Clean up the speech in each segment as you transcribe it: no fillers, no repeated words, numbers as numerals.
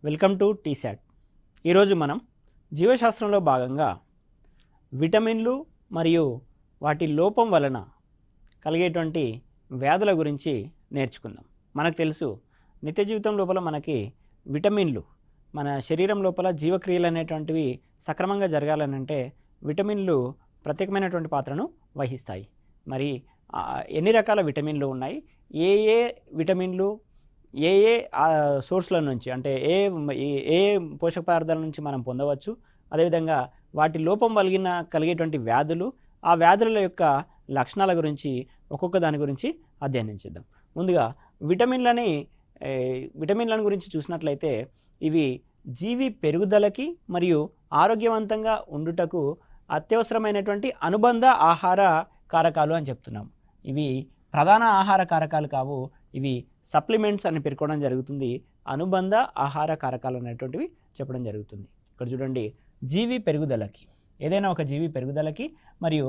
Welcome to T-SAT. ఈరోజు మనం జీవశాస్త్రంలో భాగంగా విటమిన్లు మరియు వాటి లోపం వలన కలిగేటువంటి వ్యాధుల గురించి నేర్చుకుందాం. మనకు తెలుసు నిత్య జీవితం లోపల మనకి విటమిన్లు మన శరీరం లోపల జీవక్రియలు అనేటువంటివి సక్రమంగా జరగాలనంటే విటమిన్లు ప్రత్యేకమైనటువంటి పాత్రను వహిస్తాయి. మరి ఎన్ని రకాల విటమిన్లు ఉన్నాయి, ఏ ఏ విటమిన్లు ఏ ఏ సోర్స్ల నుంచి అంటే ఏ పోషక పదార్థాల నుంచి మనం పొందవచ్చు, అదేవిధంగా వాటి లోపం కలిగేటువంటి వ్యాధులు, ఆ వ్యాధుల యొక్క లక్షణాల గురించి ఒక్కొక్క దాని గురించి అధ్యయనం చేద్దాం. ముందుగా విటమిన్లను గురించి చూసినట్లయితే ఇవి జీవి పెరుగుదలకి మరియు ఆరోగ్యవంతంగా ఉండుటకు అత్యవసరమైనటువంటి అనుబంధ ఆహార కారకాలు అని చెప్తున్నాం. ఇవి ప్రధాన ఆహార కారకాలు కావు, ఇవి సప్లిమెంట్స్ అని పేర్కొనడం జరుగుతుంది. అనుబంధ ఆహార కారకాలు అనేటువంటివి చెప్పడం జరుగుతుంది. ఇక్కడ చూడండి, జీవి పెరుగుదలకి, ఏదైనా ఒక జీవి పెరుగుదలకి మరియు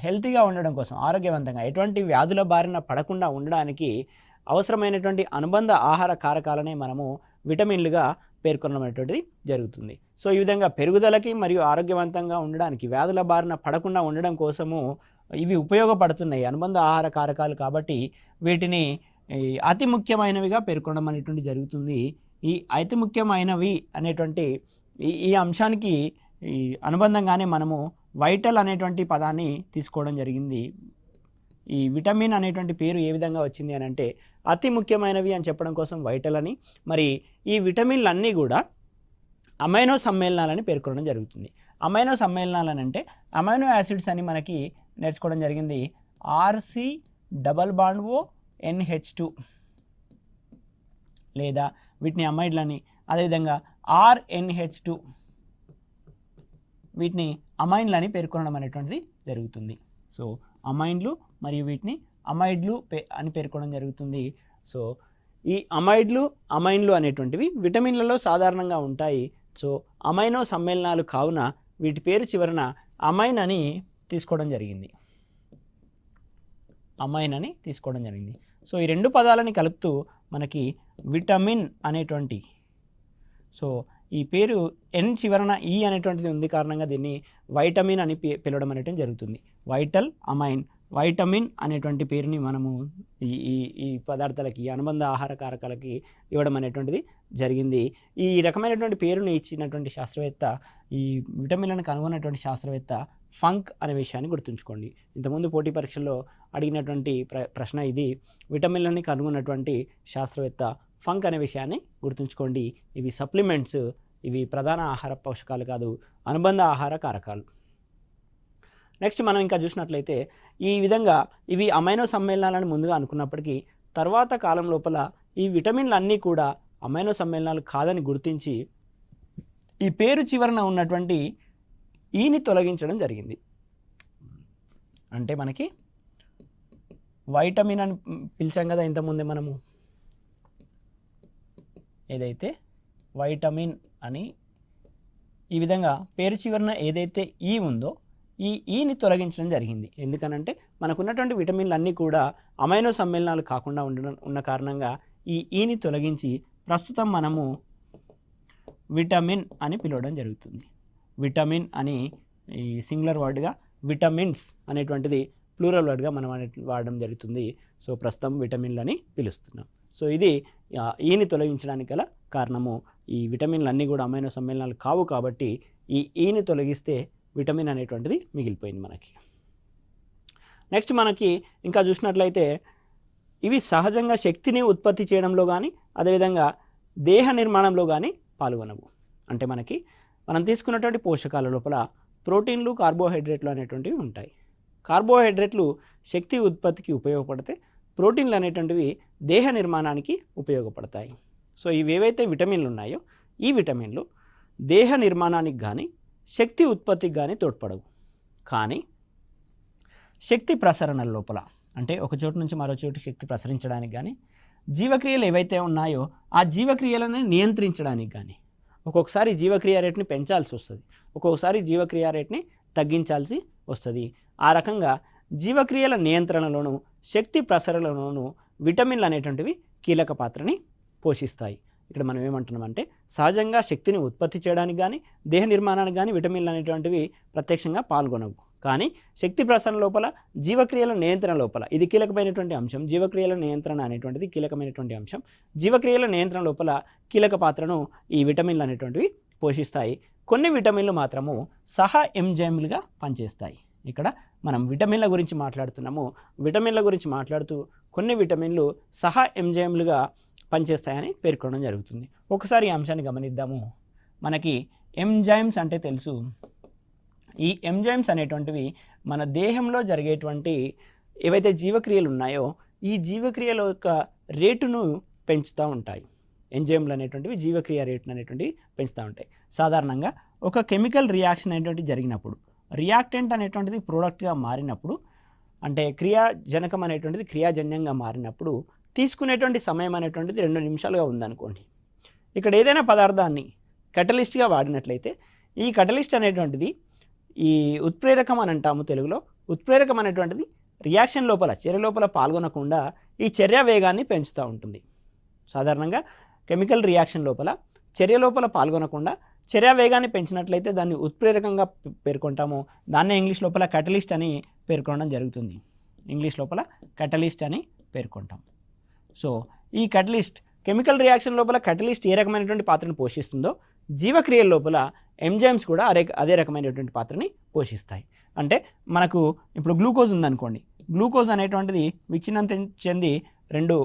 హెల్తీగా ఉండడం కోసం, ఆరోగ్యవంతంగా ఎటువంటి వ్యాధుల బారిన పడకుండా ఉండడానికి అవసరమైనటువంటి అనుబంధ ఆహార కారకాలనే మనము విటమిన్లుగా పేర్కొనడం అనేటువంటిది జరుగుతుంది. సో ఈ విధంగా పెరుగుదలకి మరియు ఆరోగ్యవంతంగా ఉండడానికి, వ్యాధుల బారిన పడకుండా ఉండడం కోసము ఇవి ఉపయోగపడుతున్నాయి అనుబంధ ఆహార కారకాలు. కాబట్టి వీటిని అతి ముఖ్యమైనవిగా పేర్కొనడం అనేటువంటి జరుగుతుంది. ఈ అతి ముఖ్యమైనవి అనేటువంటి ఈ అంశానికి అనుబంధంగానే మనము వైటల్ అనేటువంటి పదాన్ని తీసుకోవడం జరిగింది. ఈ విటమిన్ అనేటువంటి పేరు ఏ విధంగా వచ్చింది అని అంటే అతి ముఖ్యమైనవి అని చెప్పడం కోసం వైటల్ అని. మరి ఈ విటమిన్లన్నీ కూడా అమైనో సమ్మేళనాలని పేర్కొనడం జరుగుతుంది. అమైనో సమ్మేళనాలని అంటే అమైనో యాసిడ్స్ అని మనకి నేర్చుకోవడం జరిగింది. RC+NH2 లేదా వీటిని అమైడ్లని, అదేవిధంగా RNH2 వీటిని అమైన్లని పేర్కొనడం అనేటువంటిది జరుగుతుంది. సో అమైన్లు మరియు వీటిని అమైడ్లు అని పేర్కొనడం జరుగుతుంది. సో ఈ అమైన్లు అనేటువంటివి విటమిన్లలో సాధారణంగా ఉంటాయి. సో అమైనో సమ్మేళనాలు కావున వీటి పేరు చివరన అమైన్ అని తీసుకోవడం జరిగింది. సో ఈ రెండు పదాలని కలుపుతూ మనకి విటమిన్ అనేటువంటి, సో ఈ పేరు ఎన్ చివరన ఈ అనేటువంటిది ఉంది కారణంగా దీన్ని వైటమిన్ అని పిలవడం అనేటువంటి జరుగుతుంది. వైటమిన్ అనేటువంటి పేరుని మనము ఈ పదార్థాలకి, అనుబంధ ఆహార కారకాలకి ఇవ్వడం అనేటువంటిది జరిగింది. ఈ రకమైనటువంటి పేరుని ఇచ్చినటువంటి శాస్త్రవేత్త, ఈ విటమిన్లను కనుగొన్నటువంటి శాస్త్రవేత్త ఫంక్ అనే విషయాన్ని గుర్తుంచుకోండి. ఇంతకుముందు పోటీ పరీక్షల్లో అడిగినటువంటి ప్రశ్న ఇది. విటమిన్లని కనుగొన్నటువంటి శాస్త్రవేత్త ఫంక్ అనే విషయాన్ని గుర్తుంచుకోండి. ఇవి సప్లిమెంట్స్, ఇవి ప్రధాన ఆహార పోషకాలు కాదు, అనుబంధ ఆహార కారకాలు. నెక్స్ట్ మనం ఇంకా చూసినట్లయితే ఈ విధంగా ఇవి అమైనో సమ్మేళనాలను ముందుగా అనుకున్నప్పటికీ తర్వాత కాలం లోపల ఈ విటమిన్లు అన్నీ కూడా అమైనో సమ్మేళనాలు కాదని గుర్తించి ఈ పేరు చివరన ఉన్నటువంటి ఈని తొలగించడం జరిగింది. అంటే మనకి వైటమిన్ అని పిలిచాం కదా ఇంతకుముందే మనము, ఏదైతే వైటమిన్ అని ఈ విధంగా పేరు చివరన ఏదైతే ఈ ఉందో ఈ ఈని తొలగించడం జరిగింది. ఎందుకనంటే మనకున్నటువంటి విటమిన్లు అన్నీ కూడా అమైనో సమ్మేళనాలు కాకుండా ఉన్న కారణంగా ఈ ఈని తొలగించి ప్రస్తుతం మనము విటమిన్ అని పిలవడం జరుగుతుంది. విటమిన్ అని ఈ సింగులర్ వర్డ్గా, విటమిన్స్ అనేటువంటిది ప్లూరల్ వర్డ్గా మనం వాడడం జరుగుతుంది. సో ప్రస్తుతం విటమిన్లు అని పిలుస్తున్నాం. సో ఇది ఈని తొలగించడానికి గల కారణము. ఈ విటమిన్లు అన్నీ కూడా అమైనో సమ్మేళనాలు కావు కాబట్టి ఈ ఈని తొలగిస్తే విటమిన్ అనేటువంటిది మిగిలిపోయింది మనకి. నెక్స్ట్ మనకి ఇంకా చూసినట్లయితే ఇవి సహజంగా శక్తిని ఉత్పత్తి చేయడంలో కానీ అదేవిధంగా దేహ నిర్మాణంలో కానీ పాల్గొనవు. అంటే మనం తీసుకున్నటువంటి పోషకాల లోపల ప్రోటీన్లు, కార్బోహైడ్రేట్లు అనేటువంటివి ఉంటాయి. కార్బోహైడ్రేట్లు శక్తి ఉత్పత్తికి ఉపయోగపడితే ప్రోటీన్లు అనేటువంటివి దేహ నిర్మాణానికి ఉపయోగపడతాయి. సో ఇవేవైతే విటమిన్లు ఉన్నాయో ఈ విటమిన్లు దేహ నిర్మాణానికి కానీ శక్తి ఉత్పత్తికి కానీ తోడ్పడవు. కానీ శక్తి ప్రసరణ లోపల, అంటే ఒక చోటు నుంచి మరో చోటు శక్తి ప్రసరించడానికి కానీ, జీవక్రియలు ఏవైతే ఉన్నాయో ఆ జీవక్రియలను నియంత్రించడానికి కానీ ఒక్కొక్కసారి జీవక్రియ రేట్ని పెంచాల్సి వస్తుంది, ఒక్కొక్కసారి జీవక్రియ రేట్ని తగ్గించాల్సి వస్తుంది. ఆ రకంగా జీవక్రియల నియంత్రణలోను శక్తి ప్రసరణలోను విటమిన్లు అనేటువంటివి కీలక పాత్రని పోషిస్తాయి. ఇక్కడ మనం ఏమంటున్నామంటే సహజంగా శక్తిని ఉత్పత్తి చేయడానికి కానీ దేహ నిర్మాణానికి కానీ విటమిన్లు అనేటువంటివి ప్రత్యక్షంగా పాల్గొనవు. కానీ శక్తి ప్రసరణ లోపల జీవక్రియల నియంత్రణ లోపల ఇది కీలకమైనటువంటి అంశం. జీవక్రియల నియంత్రణ అనేటువంటిది కీలకమైనటువంటి అంశం. జీవక్రియల నియంత్రణ లోపల కీలక పాత్రను ఈ విటమిన్లు అనేటువంటివి పోషిస్తాయి. కొన్ని విటమిన్లు మాత్రము సహా ఎంజైమ్లుగా పనిచేస్తాయి. ఇక్కడ మనం విటమిన్ల గురించి మాట్లాడుతున్నాము. విటమిన్ల గురించి మాట్లాడుతూ కొన్ని విటమిన్లు సహా ఎంజైమ్లుగా పనిచేస్తాయని పేర్కొనడం జరుగుతుంది. ఒకసారి ఈ అంశాన్ని గమనిద్దాము. మనకి ఎంజైమ్స్ అంటే తెలుసు. ఈ ఎంజైమ్స్ అనేటువంటివి మన దేహంలో జరిగేటువంటి ఏవైతే జీవక్రియలు ఉన్నాయో ఈ జీవక్రియల యొక్క రేటును పెంచుతూ ఉంటాయి. ఎంజైమ్లు అనేటువంటివి జీవక్రియ రేటును అనేటువంటివి పెంచుతూ ఉంటాయి. సాధారణంగా ఒక కెమికల్ రియాక్షన్ అనేటువంటిది జరిగినప్పుడు రియాక్టెంట్ అనేటువంటిది ప్రోడక్ట్గా మారినప్పుడు అంటే క్రియాజనకం అనేటువంటిది క్రియాజన్యంగా మారినప్పుడు తీసుకునేటువంటి సమయం అనేటువంటిది 2 నిమిషాలుగా ఉందనుకోండి. ఇక్కడ ఏదైనా పదార్థాన్ని కటలిస్ట్గా వాడినట్లయితే ఈ కటలిస్ట్ అనేటువంటిది ఈ ఉత్ప్రేరకం అని అంటాము తెలుగులో. ఉత్ప్రేరకం అనేటువంటిది రియాక్షన్ లోపల చర్య లోపల పాల్గొనకుండా ఈ చర్య వేగాన్ని పెంచుతూ ఉంటుంది. సాధారణంగా కెమికల్ రియాక్షన్ లోపల చర్య లోపల పాల్గొనకుండా చర్య వేగాన్ని పెంచినట్లయితే దాన్ని ఉత్ప్రేరకంగా పేర్కొంటాము. దాన్నే ఇంగ్లీష్ లోపల కటలిస్ట్ అని పేర్కొనడం జరుగుతుంది. ఇంగ్లీష్ లోపల కటలిస్ట్ అని పేర్కొంటాం. సో ఈ కటలిస్ట్ కెమికల్ రియాక్షన్ లోపల కటలిస్ట్ ఏ రకమైనటువంటి పాత్రను పోషిస్తుందో జీవక్రియల లోపల ఎంజైమ్స్ కూడా అదే రకమైనటువంటి పాత్రని పోషిస్తాయి. అంటే మనకు ఇప్పుడు గ్లూకోజ్ ఉందనుకోండి. గ్లూకోజ్ అనేటువంటిది విచ్ఛిన్నం చెంది 2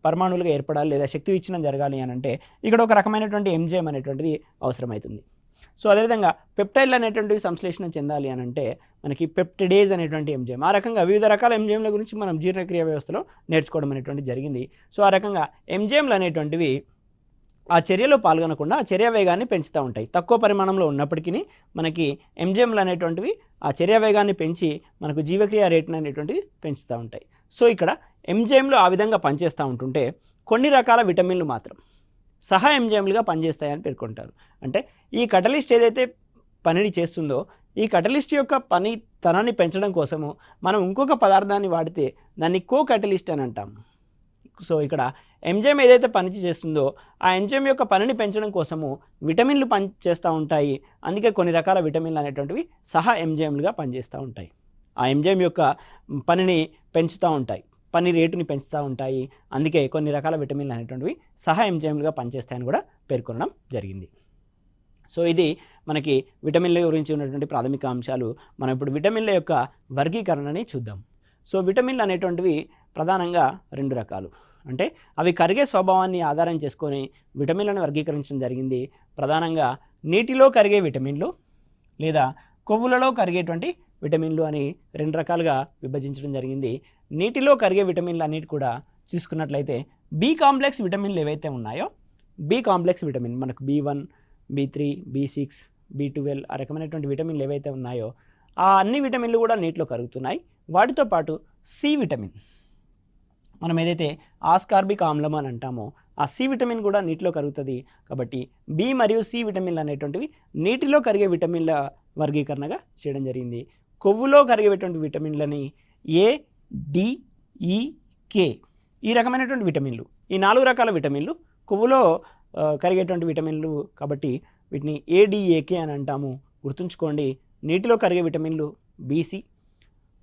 పరమాణువులుగా ఏర్పడాలి లేదా శక్తి విచ్ఛిన్నం జరగాలి అని అంటే ఇక్కడ ఒక రకమైనటువంటి ఎంజైమ్ అనేటువంటిది అవసరమవుతుంది. సో అదేవిధంగా పెప్టైడ్లు అనేటువంటివి సంశ్లేషణ చెందాలి అని అంటే మనకి పెప్టిడేజ్ అనేటువంటి ఎంజైమ్. ఆ రకంగా వివిధ రకాల ఎంజైమ్ల గురించి మనం జీర్ణక్రియ వ్యవస్థలో నేర్చుకోవడం అనేటువంటి జరిగింది. సో ఆ రకంగా ఎంజైమ్లు అనేటువంటివి ఆ చర్యలో పాల్గొనకుండా ఆ చర్య వేగాన్ని పెంచుతూ ఉంటాయి. తక్కువ పరిమాణంలో ఉన్నప్పటికీ మనకి ఎంజైమ్లు అనేటువంటివి ఆ చర్య వేగాన్ని పెంచి మనకు జీవక్రియ రేటును అనేటువంటివి పెంచుతూ ఉంటాయి. సో ఇక్కడ ఎంజైమ్లు ఆ విధంగా పనిచేస్తూ ఉంటుంటే కొన్ని రకాల విటమిన్లు మాత్రం సహా ఎంజైమ్లుగా పనిచేస్తాయని పేర్కొంటారు. అంటే ఈ కటలిస్ట్ ఏదైతే పనిని చేస్తుందో ఈ కటలిస్ట్ యొక్క పనితనాన్ని పెంచడం కోసము మనం ఇంకొక పదార్థాన్ని వాడితే దాన్ని కో కటలిస్ట్ అని అంటాం. సో ఇక్కడ ఎంజైమ్ ఏదైతే పని చేస్తుందో ఆ ఎంజైమ్ యొక్క పనిని పెంచడం కోసము విటమిన్లు పనిచేస్తూ ఉంటాయి. అందుకే కొన్ని రకాల విటమిన్లు అనేటువంటివి సహా ఎంజైమ్లుగా పనిచేస్తూ ఉంటాయి. ఆ ఎంజైమ్ యొక్క పనిని పెంచుతూ ఉంటాయి, పని రేటుని పెంచుతూ ఉంటాయి. అందుకే కొన్ని రకాల విటమిన్లు అనేటువంటివి సహా ఎంజైమ్లుగా పనిచేస్తాయని కూడా పేర్కొనడం జరిగింది. సో ఇది మనకి విటమిన్ల గురించి ఉన్నటువంటి ప్రాథమిక అంశాలు. మనం ఇప్పుడు విటమిన్ల యొక్క వర్గీకరణని చూద్దాం. సో విటమిన్లు అనేటువంటివి ప్రధానంగా 2 రకాలు. అంటే అవి కరిగే స్వభావాన్ని ఆధారం చేసుకొని విటమిన్లను వర్గీకరించడం జరిగింది. ప్రధానంగా నీటిలో కరిగే విటమిన్లు లేదా కొవ్వులలో కరిగేటువంటి విటమిన్లు అని 2 రకాలుగా విభజించడం జరిగింది. నీటిలో కరిగే విటమిన్లు అన్నిటి కూడా చూసుకున్నట్లయితే బి కాంప్లెక్స్ విటమిన్లు ఏవైతే ఉన్నాయో బి కాంప్లెక్స్ విటమిన్ మనకు B1, B3, B6, B12 ఆ రకమైనటువంటి విటమిన్లు ఏవైతే ఉన్నాయో ఆ అన్ని విటమిన్లు కూడా నీటిలో కరుగుతున్నాయి. వాటితో పాటు సి విటమిన్ మనం ఏదైతే ఆస్కార్బిక్ ఆమ్లం అని అంటామో ఆ సి విటమిన్ కూడా నీటిలో కరుగుతుంది. కాబట్టి బి మరియు సి విటమిన్లు అనేటువంటివి నీటిలో కరిగే విటమిన్ల వర్గీకరణగా చేయడం జరిగింది. కొవ్వులో కరిగేటువంటి విటమిన్లని ఏ, డి, ఈ, కే ఈ రకమైనటువంటి విటమిన్లు, ఈ 4 రకాల విటమిన్లు కొవ్వులో కరిగేటువంటి విటమిన్లు కాబట్టి వీటిని ఏడిఏకే అని అంటాము. గుర్తుంచుకోండి, నీటిలో కరిగే విటమిన్లు బీసీ,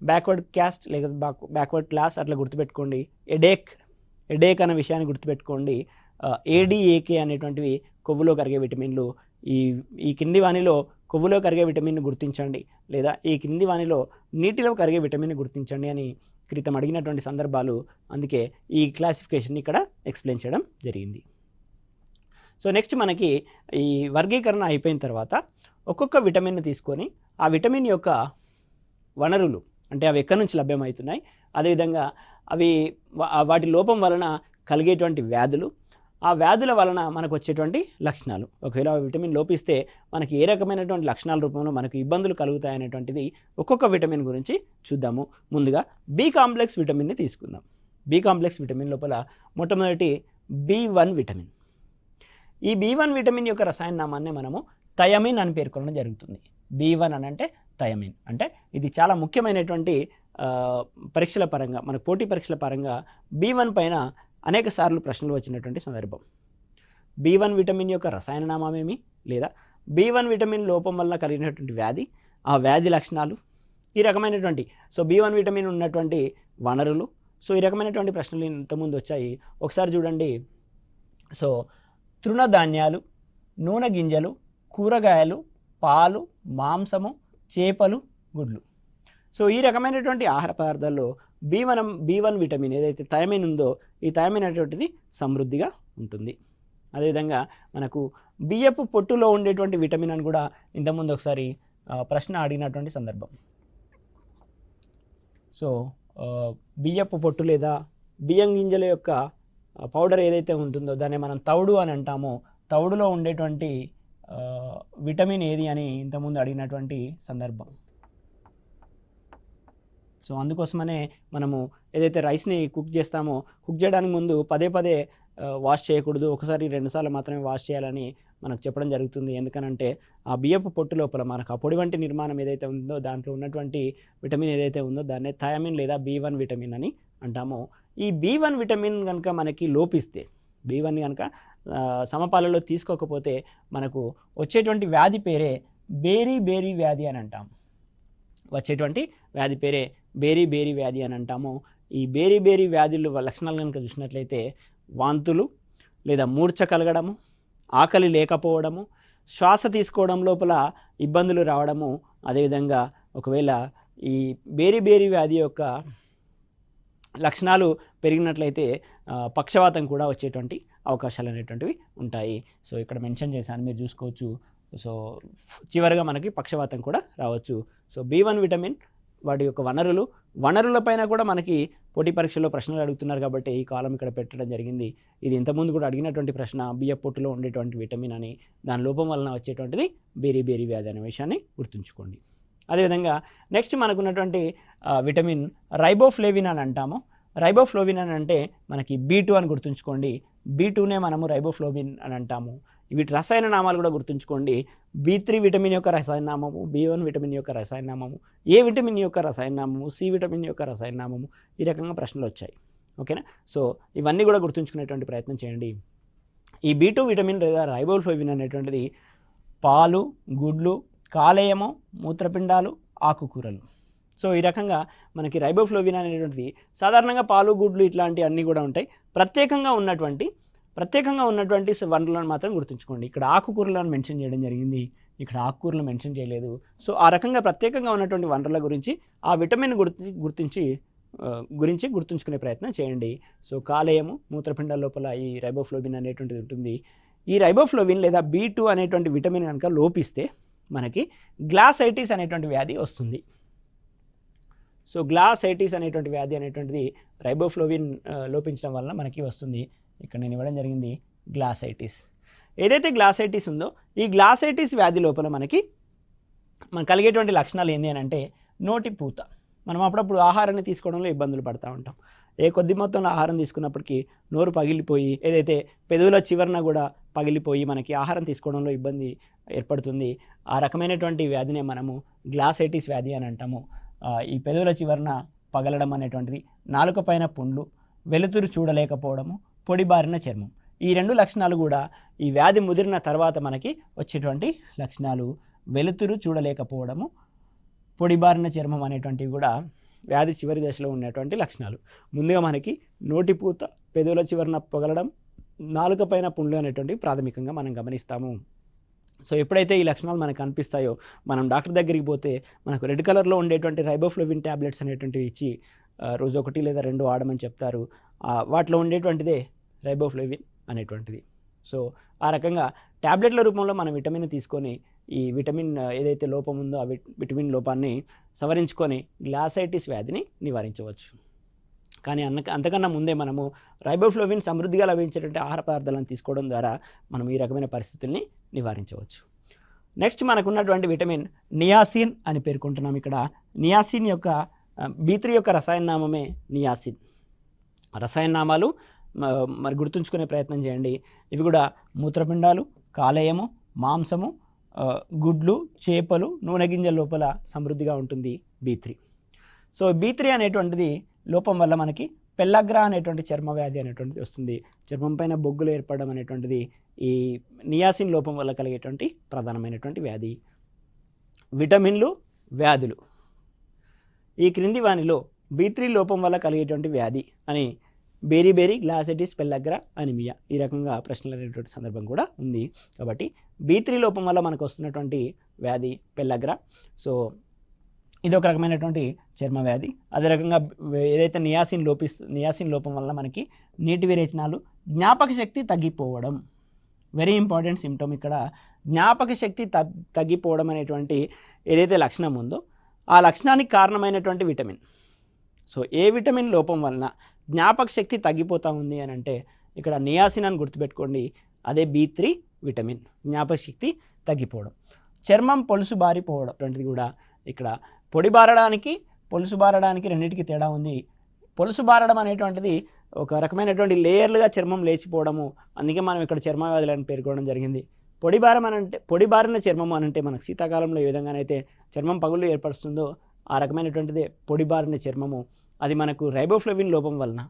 బ్యాక్వర్డ్ క్యాస్ట్ లేక బ్యాక్వర్డ్ క్లాస్ అట్లా గుర్తుపెట్టుకోండి. ఎడేక్ అనే విషయాన్ని గుర్తుపెట్టుకోండి. ఏడిఏకే అనేటువంటివి కొవ్వులో కరిగే విటమిన్లు. ఈ కింది వానిలో కొవ్వులో కరిగే విటమిన్ని గుర్తించండి లేదా ఈ కింది వానిలో నీటిలో కరిగే విటమిన్ని గుర్తించండి అని క్రితం అడిగినటువంటి సందర్భాలు. అందుకే ఈ క్లాసిఫికేషన్ ఇక్కడ ఎక్స్ప్లెయిన్ చేయడం జరిగింది. సో నెక్స్ట్ మనకి ఈ వర్గీకరణ అయిపోయిన తర్వాత ఒక్కొక్క విటమిన్ని తీసుకొని ఆ విటమిన్ యొక్క వనరులు అంటే అవి ఎక్కడి నుంచి లభ్యమవుతున్నాయి, అదేవిధంగా అవి వాటి లోపం వలన కలిగేటువంటి వ్యాధులు, ఆ వ్యాధుల వలన మనకు వచ్చేటువంటి లక్షణాలు, ఒకవేళ విటమిన్ లోపిస్తే మనకి ఏ రకమైనటువంటి లక్షణాల రూపంలో మనకు ఇబ్బందులు కలుగుతాయనేటువంటిది ఒక్కొక్క విటమిన్ గురించి చూద్దాము. ముందుగా బి కాంప్లెక్స్ విటమిన్ని తీసుకుందాం. బి కాంప్లెక్స్ విటమిన్ లోపల మొట్టమొదటి B1 విటమిన్. ఈ B1 విటమిన్ యొక్క రసాయన నామాన్ని మనము థయమిన్ అని పేర్కొనడం జరుగుతుంది. B1 అని అంటే థయమిన్. అంటే ఇది చాలా ముఖ్యమైనటువంటి పరీక్షల పరంగా మనకు పోటీ పరీక్షల పరంగా B1 పైన అనేక సార్లు ప్రశ్నలు వచ్చినటువంటి సందర్భం. B1 విటమిన్ యొక్క రసాయన నామమేమి, లేదా B1 విటమిన్ లోపం వల్ల కలిగినటువంటి వ్యాధి, ఆ వ్యాధి లక్షణాలు, ఈ రకమైనటువంటి B1 విటమిన్ ఉన్నటువంటి వనరులు. ఈ రకమైనటువంటి ప్రశ్నలు ఇంతకుముందు వచ్చాయి. ఒకసారి చూడండి. తృణధాన్యాలు, నూనె గింజలు, కూరగాయలు, పాలు, మాంసము, చేపలు, గుడ్లు. ఈ రకమైనటువంటి ఆహార పదార్థాల్లో B1 విటమిన్ ఏదైతే థైమిన్ ఉందో ఈ థైమిన్ అనేటువంటిది సమృద్ధిగా ఉంటుంది. అదేవిధంగా మనకు బియ్యపు పొట్టులో ఉండేటువంటి విటమిన్ అని కూడా ఇంతకుముందు ఒకసారి ప్రశ్న అడిగినటువంటి సందర్భం. బియ్యపు పొట్టు లేదా బియ్యం గింజల యొక్క పౌడర్ ఏదైతే ఉంటుందో దాన్ని మనం తౌడు అని అంటామో, తౌడులో ఉండేటువంటి విటమిన్ ఏది అని ఇంతకుముందు అడిగినటువంటి సందర్భం. అందుకోసమనే మనము ఏదైతే రైస్ని కుక్ చేస్తామో కుక్ చేయడానికి ముందు పదే వాష్ చేయకూడదు, ఒకసారి 2 సార్లు మాత్రమే వాష్ చేయాలని మనకు చెప్పడం జరుగుతుంది. ఎందుకనంటే ఆ బియ్యపు పొట్టు లోపల మనకు ఆ పొడి వంటి నిర్మాణం ఏదైతే ఉందో దాంట్లో ఉన్నటువంటి విటమిన్ ఏదైతే ఉందో దాన్నే థైమిన్ లేదా B1 విటమిన్ అని అంటాము. ఈ B1 విటమిన్ కనుక మనకి లోపిస్తే, B1 కనుక సమపాలలో తీసుకోకపోతే మనకు వచ్చేటువంటి వ్యాధి పేరే బేరీ వ్యాధి అని అంటాము. వచ్చేటువంటి వ్యాధి పేరే బేరీ వ్యాధి అని అంటాము. ఈ బేరీ వ్యాధుల లక్షణాలు కనుక చూసినట్లయితే వాంతులు లేదా మూర్ఛ కలగడము, ఆకలి లేకపోవడము, శ్వాస తీసుకోవడం లోపల ఇబ్బందులు రావడము, అదేవిధంగా ఒకవేళ ఈ బేరీ వ్యాధి యొక్క లక్షణాలు పెరిగినట్లయితే పక్షవాతం కూడా వచ్చేటువంటి అవకాశాలు అనేటువంటివి ఉంటాయి. ఇక్కడ మెన్షన్ చేశాను, మీరు చూసుకోవచ్చు. చివరిగా మనకి పక్షవాతం కూడా రావచ్చు. B1 విటమిన్ వాటి యొక్క వనరులపైన కూడా మనకి పోటీ పరీక్షలో ప్రశ్నలు అడుగుతున్నారు కాబట్టి ఈ కాలం ఇక్కడ పెట్టడం జరిగింది. ఇది ఇంతకుముందు కూడా అడిగినటువంటి ప్రశ్న, బియ్య పొట్టులో ఉండేటువంటి విటమిన్ అని, దాని లోపం వలన వచ్చేటువంటిది బేరీ వ్యాధి అనే విషయాన్ని గుర్తుంచుకోండి. అదేవిధంగా నెక్స్ట్ మనకున్నటువంటి విటమిన్ రైబోఫ్లేవిన్ అని అంటాము. రైబోఫ్లోవిన్ అని అంటే మనకి B2 అని గుర్తుంచుకోండి. B2నే మనము రైబోఫ్లోవిన్ అని అంటాము. వీటి రసాయన నామాలు కూడా గుర్తుంచుకోండి. B3 విటమిన్ యొక్క రసాయన నామము, B1 విటమిన్ యొక్క రసాయన నామము, A విటమిన్ యొక్క రసాయన నామము, C విటమిన్ యొక్క రసాయన నామము, ఈ రకంగా ప్రశ్నలు వచ్చాయి. ఓకేనా? ఇవన్నీ కూడా గుర్తుంచుకునేటువంటి ప్రయత్నం చేయండి. ఈ B2 విటమిన్ లేదా రైబోఫ్లోవిన్ అనేటువంటిది పాలు, గుడ్లు, కాలేయము, మూత్రపిండాలు, ఆకుకూరలు. ఈ రకంగా మనకి రైబోఫ్లోవిన్ అనేటువంటిది సాధారణంగా పాలు, గుడ్లు ఇట్లాంటివి అన్నీ కూడా ఉంటాయి. ప్రత్యేకంగా ఉన్నటువంటి వనరులను మాత్రం గుర్తుంచుకోండి. ఇక్కడ ఆకుకూరలను మెన్షన్ చేయడం జరిగింది, ఇక్కడ ఆకుకూరలు మెన్షన్ చేయలేదు. ఆ రకంగా ప్రత్యేకంగా ఉన్నటువంటి వనరుల గురించి ఆ విటమిన్ గురించి గుర్తుంచుకునే ప్రయత్నం చేయండి. కాలేయము, మూత్రపిండాల లోపల ఈ రైబోఫ్లోవిన్ అనేటువంటిది ఉంటుంది. ఈ రైబోఫ్లోవిన్ లేదా B2 అనేటువంటి విటమిన్ కనుక లోపిస్తే మనకి గ్లాసైటిస్ అనేటువంటి వ్యాధి వస్తుంది. గ్లాసైటిస్ అనేటువంటి వ్యాధి అనేటువంటిది రైబోఫ్లోవిన్ లోపించడం వలన మనకి వస్తుంది. ఇక్కడ నేను ఇవ్వడం జరిగింది గ్లాసైటిస్. ఏదైతే గ్లాసైటిస్ ఉందో ఈ గ్లాసైటిస్ వ్యాధి లోపల మనకి కలిగేటువంటి లక్షణాలు ఏంటి అని అంటే నోటి పూత. మనం అప్పుడప్పుడు ఆహారాన్ని తీసుకోవడంలో ఇబ్బందులు పడుతూ ఉంటాం. కొద్ది మొత్తంలో ఆహారం తీసుకున్నప్పటికీ నోరు పగిలిపోయి, ఏదైతే పెదవుల చివరన కూడా పగిలిపోయి మనకి ఆహారం తీసుకోవడంలో ఇబ్బంది ఏర్పడుతుంది. ఆ రకమైనటువంటి వ్యాధినే మనము గ్లాసైటిస్ వ్యాధి అని అంటాము. ఈ పెదవుల చివరన పగలడం అనేటువంటిది, నాలుక పైన పుండ్లు, వెలుతురు చూడలేకపోవడము, పొడిబారిన చర్మం, ఈ 2 లక్షణాలు కూడా ఈ వ్యాధి ముదిరిన తర్వాత మనకి వచ్చేటువంటి లక్షణాలు. వెలుతురు చూడలేకపోవడము, పొడిబారిన చర్మం అనేటువంటివి కూడా వ్యాధి చివరి దశలో ఉన్నటువంటి లక్షణాలు. ముందుగా మనకి నోటిపూత, పెదవుల చివరన పగలడం, నాలుక పైన పుండ్లు అనేటువంటివి ప్రాథమికంగా మనం గమనిస్తాము. ఎప్పుడైతే ఈ లక్షణాలు మనకు కనిపిస్తాయో మనం డాక్టర్ దగ్గరికి పోతే మనకు రెడ్ కలర్లో ఉండేటువంటి రైబోఫ్లోవిన్ ట్యాబ్లెట్స్ అనేటువంటివి ఇచ్చి రోజు 1 లేదా 2 వాడమని చెప్తారు. వాటిలో ఉండేటువంటిదే రైబోఫ్లోవిన్ అనేటువంటిది. ఆ రకంగా ట్యాబ్లెట్ల రూపంలో మనం విటమిన్ తీసుకొని ఈ విటమిన్ ఏదైతే లోపం ఉందో ఆ విటమిన్ లోపాన్ని సవరించుకొని గ్లాసైటిస్ వ్యాధిని నివారించవచ్చు. కానీ అంతకన్నా ముందే మనము రైబోఫ్లోవిన్ సమృద్ధిగా లభించేటువంటి ఆహార పదార్థాలను తీసుకోవడం ద్వారా మనం ఈ రకమైన పరిస్థితుల్ని నివారించవచ్చు. నెక్స్ట్ మనకున్నటువంటి విటమిన్ నియాసిన్ అని పేర్కొంటున్నాం. ఇక్కడ నియాసిన్ యొక్క B3 యొక్క రసాయన నామమే నియాసిన్. రసాయన నామాలు మరి గుర్తుంచుకునే ప్రయత్నం చేయండి. ఇవి కూడా మూత్రపిండాలు, కాలేయము, మాంసము, గుడ్లు, చేపలు, నూనె గింజల లోపల సమృద్ధిగా ఉంటుంది B3. B3 అనేటువంటిది లోపం వల్ల మనకి పెల్లగ్రా అనేటువంటి చర్మ వ్యాధి అనేటువంటిది వస్తుంది. చర్మం పైన బొగ్గులు ఏర్పడడం అనేటువంటిది ఈ నియాసిన్ లోపం వల్ల కలిగేటువంటి ప్రధానమైనటువంటి వ్యాధి. విటమిన్లు, వ్యాధులు. ఈ క్రింది వానిలో B3 లోపం వల్ల కలిగేటువంటి వ్యాధి అని బేరీ గ్లాసెటిస్ పెల్లగ్రా అనిమియా ఈ రకంగా ప్రశ్నలు అనేటువంటి సందర్భం కూడా ఉంది. కాబట్టి B3 లోపం వల్ల మనకు వస్తున్నటువంటి వ్యాధి పెల్లగ్రా. సో ఇది ఒక రకమైనటువంటి చర్మ వ్యాధి. అదే రకంగా ఏదైతే నియాసిన్ లోపం వల్ల మనకి నీటి విరేచనాలు, జ్ఞాపక శక్తి తగ్గిపోవడం, వెరీ ఇంపార్టెంట్ సిమ్టమ్ ఇక్కడ. జ్ఞాపక శక్తి తగ్గిపోవడం అనేటువంటి ఏదైతే లక్షణం ఉందో ఆ లక్షణానికి కారణమైనటువంటి విటమిన్. సో ఏ విటమిన్ లోపం వలన జ్ఞాపక శక్తి తగ్గిపోతూ ఉంది అని అంటే ఇక్కడ నియాసిన్ అని గుర్తుపెట్టుకోండి. అదే B3 విటమిన్. జ్ఞాపక శక్తి తగ్గిపోవడం. చర్మం పొలుసు బారిపోవడం అటువంటిది కూడా ఇక్కడ. పొలుసు బారడానికి రెండింటికి తేడా ఉంది. పొలుసు బారడం అనేటువంటిది ఒక రకమైనటువంటి లేయర్లుగా చర్మం లేచిపోవడము, అందుకే మనం ఇక్కడ చర్మ వ్యాధులని పేర్కొనడం జరిగింది. పొడిబారిన చర్మం అనంటే మనకు శీతాకాలంలో ఏ విధంగానైతే చర్మం పగుళ్ళు ఏర్పరుస్తుందో ఆ రకమైనటువంటిదే పొడిబారిన చర్మము. అది మనకు రైబోఫ్లవిన్ లోపం వలన,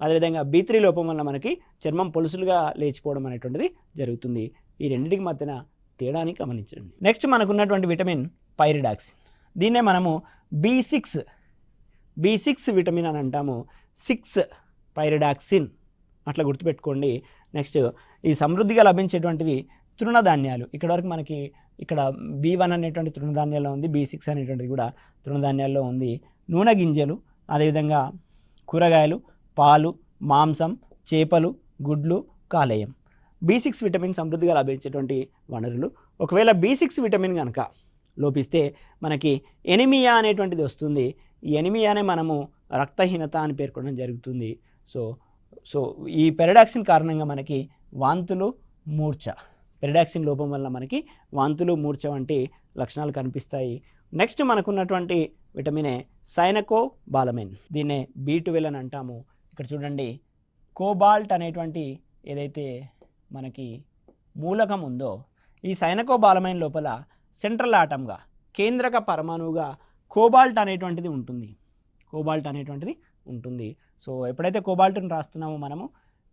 అదేవిధంగా B3 లోపం వలన మనకి చర్మం పొలుసులుగా లేచిపోవడం అనేటువంటిది జరుగుతుంది. ఈ రెండింటికి మధ్యన తేడాని గమనించండి. నెక్స్ట్ మనకున్నటువంటి విటమిన్ పైరిడాక్సిన్. దీన్నే మనము B6 విటమిన్ అని అంటాము. 6 పైరిడాక్సిన్ అట్లా గుర్తుపెట్టుకోండి. నెక్స్ట్ ఈ సమృద్ధిగా లభించేటువంటివి తృణధాన్యాలు. ఇక్కడ వరకు మనకి ఇక్కడ B1 అనేటువంటి తృణధాన్యాల్లో ఉంది, B6 అనేటువంటిది కూడా తృణధాన్యాల్లో ఉంది. నూనె గింజలు, అదేవిధంగా కూరగాయలు, పాలు, మాంసం, చేపలు, గుడ్లు, కాలేయం. B6 విటమిన్ సమృద్ధిగా లభించేటువంటి వనరులు. ఒకవేళ B6 విటమిన్ కనుక లోపిస్తే మనకి ఎనిమియా అనేటువంటిది వస్తుంది. ఈ ఎనిమియానే మనము రక్తహీనత అని పేర్కొనడం జరుగుతుంది. సో ఈ పెరిడాక్సిన్ కారణంగా మనకి వాంతులు, మూర్ఛ, పెరిడాక్సిన్ లోపం వల్ల మనకి వాంతులు, మూర్ఛ వంటి లక్షణాలు కనిపిస్తాయి. నెక్స్ట్ మనకున్నటువంటి విటమినే సైనకోబాలమైన్. దీన్నే B12 అని అంటాము. ఇక్కడ చూడండి, కోబాల్ట్ అనేటువంటి ఏదైతే మనకి మూలకం ఉందో ఈ సైనకోబాలమైన్ లోపల సెంట్రల్ ఆటమ్గా, కేంద్రక పరమాణువుగా కోబాల్ట్ అనేటువంటిది ఉంటుంది. సో ఎప్పుడైతే కోబాల్ట్ని రాస్తున్నామో మనము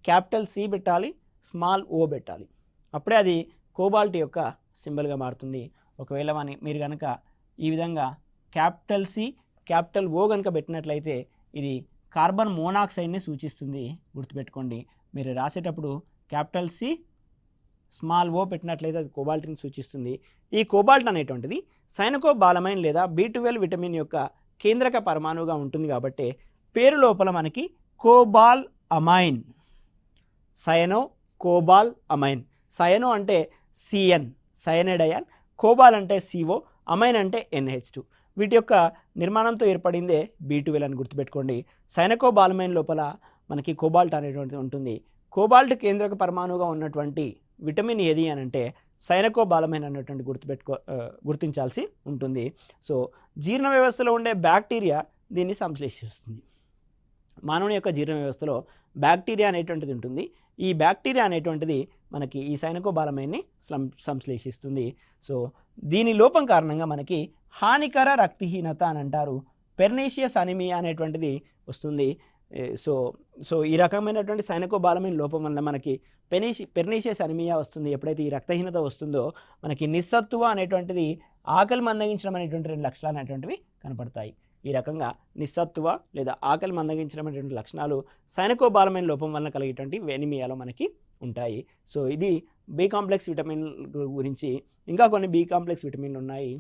క్యాపిటల్ C పెట్టాలి, స్మాల్ O పెట్టాలి. అప్పుడే అది కోబాల్ట్ యొక్క సింబల్గా మారుతుంది. ఒకవేళ మీరు కనుక ఈ విధంగా క్యాపిటల్ C, క్యాపిటల్ O కనుక పెట్టినట్లయితే ఇది కార్బన్ మోనాక్సైడ్ని సూచిస్తుంది. గుర్తుపెట్టుకోండి, మీరు రాసేటప్పుడు క్యాపిటల్ C, స్మాల్ O పెట్టినట్లయితే అది కోబాల్ట్ని సూచిస్తుంది. ఈ కోబాల్ట్ అనేటువంటిది సైనకోబాలమైన్ లేదా B12 విటమిన్ యొక్క కేంద్రక పరమాణువుగా ఉంటుంది. కాబట్టి పేరు లోపల మనకి కోబాల్ అమైన్, సయనో కోబాల్ అమైన్. సయనో అంటే CN, సయనైడ్ అయాన్. కోబాల్ అంటే CO, అమైన్ అంటే NH2. వీటి యొక్క నిర్మాణంతో ఏర్పడిందే B12 అని గుర్తుపెట్టుకోండి. సైనకోబాలమైన్ లోపల మనకి కోబాల్ట్ అనేటువంటిది ఉంటుంది. కోబాల్ట్ కేంద్రక పరమాణువుగా ఉన్నటువంటి విటమిన్ ఏది అని అంటే సైనకోబాలమైన్ అనేటువంటి గుర్తించాల్సి ఉంటుంది. సో జీర్ణ వ్యవస్థలో ఉండే బ్యాక్టీరియా దీన్ని సంశ్లేషిస్తుంది. మానవుని యొక్క జీర్ణ వ్యవస్థలో బ్యాక్టీరియా అనేటువంటిది ఉంటుంది. ఈ బ్యాక్టీరియా అనేటువంటిది మనకి ఈ సైనకోబాలమైన్ని సంశ్లేషిస్తుంది. సో దీని లోపం కారణంగా మనకి హానికర రక్తహీనత అని అంటారు. పెర్నీషియస్ అనిమియా అనేటువంటిది వస్తుంది. సో ఈ రకమైనటువంటి సైనకోబాలమైన్ లోపం వల్ల మనకి పెర్నీషియస్ అనిమియా వస్తుంది. ఎప్పుడైతే ఈ రక్తహీనత వస్తుందో మనకి నిస్సత్తువ అనేటువంటిది, ఆకలి మందగించడం అనేటువంటి 2 లక్షణాలు అనేటువంటివి కనపడతాయి. ఈ రకంగా నిస్సత్తువ లేదా ఆకలి మందగించడం అనేటువంటి లక్షణాలు సైనకోబాలమైన్ లోపం వల్ల కలిగేటువంటి ఎనిమియాలో మనకి ఉంటాయి. సో ఇది బి కాంప్లెక్స్ విటమిన్ గురించి. ఇంకా కొన్ని బి కాంప్లెక్స్ విటమిన్లు ఉన్నాయి,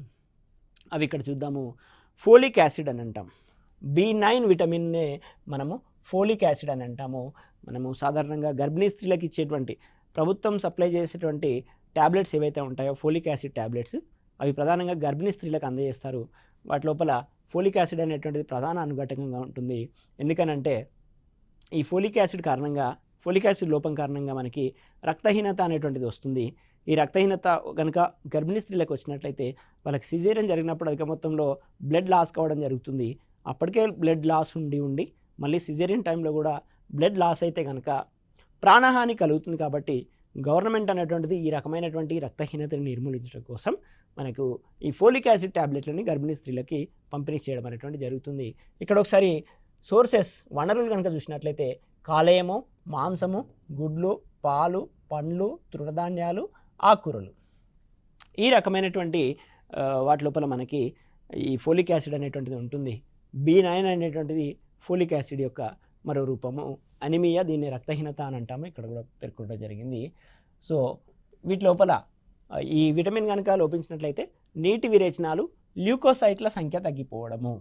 అవి ఇక్కడ చూద్దాము. ఫోలిక్ యాసిడ్ అని అంటాం. B9 విటమిన్నే మనము ఫోలిక్ యాసిడ్ అని అంటాము. మనము సాధారణంగా గర్భిణీ స్త్రీలకు ఇచ్చేటువంటి, ప్రభుత్వం సప్లై చేసేటువంటి ట్యాబ్లెట్స్ ఏవైతే ఉంటాయో ఫోలిక్ యాసిడ్ ట్యాబ్లెట్స్, అవి ప్రధానంగా గర్భిణీ స్త్రీలకు అందజేస్తారు. వాటి లోపల ఫోలిక్ యాసిడ్ అనేటువంటిది ప్రధాన అనుఘటకంగా ఉంటుంది. ఎందుకనంటే ఈ ఫోలిక్ యాసిడ్ లోపం కారణంగా మనకి రక్తహీనత అనేటువంటిది వస్తుంది. ఈ రక్తహీనత కనుక గర్భిణీ స్త్రీలకు వచ్చినట్లయితే వాళ్ళకి సిజేరియన్ జరిగినప్పుడు అధిక మొత్తంలో బ్లడ్ లాస్ కావడం జరుగుతుంది. అప్పటికే బ్లడ్ లాస్ ఉండి మళ్ళీ సిజేరియన్ టైంలో కూడా బ్లడ్ లాస్ అయితే కనుక ప్రాణహాని కలుగుతుంది. కాబట్టి గవర్నమెంట్ అనేటువంటిది ఈ రకమైనటువంటి రక్తహీనతను నిర్మూలించడం కోసం మనకు ఈ ఫోలిక్ యాసిడ్ ట్యాబ్లెట్లని గర్భిణీ స్త్రీలకి పంపిణీ చేయడం అనేటువంటి జరుగుతుంది. ఇక్కడ ఒకసారి సోర్సెస్ వనరులు కనుక చూసినట్లయితే కాలేయము, మాంసము, గుడ్లు, పాలు, పండ్లు, తృణధాన్యాలు, ఆకుకూరలు. ఈ రకమైనటువంటి వాటి లోపల మనకి ఈ ఫోలిక్ యాసిడ్ అనేటువంటిది ఉంటుంది. B9 అనేటువంటిది ఫోలిక్ యాసిడ్ యొక్క మరో రూపము. అనిమియా, దీన్ని రక్తహీనత అని అంటాము, ఇక్కడ కూడా పేర్కొనడం జరిగింది. సో వీటి లోపల ఈ విటమిన్ కనుక లోపించినట్లయితే నీటి విరేచనాలు, ల్యూకోసైట్ల సంఖ్య తగ్గిపోవడము.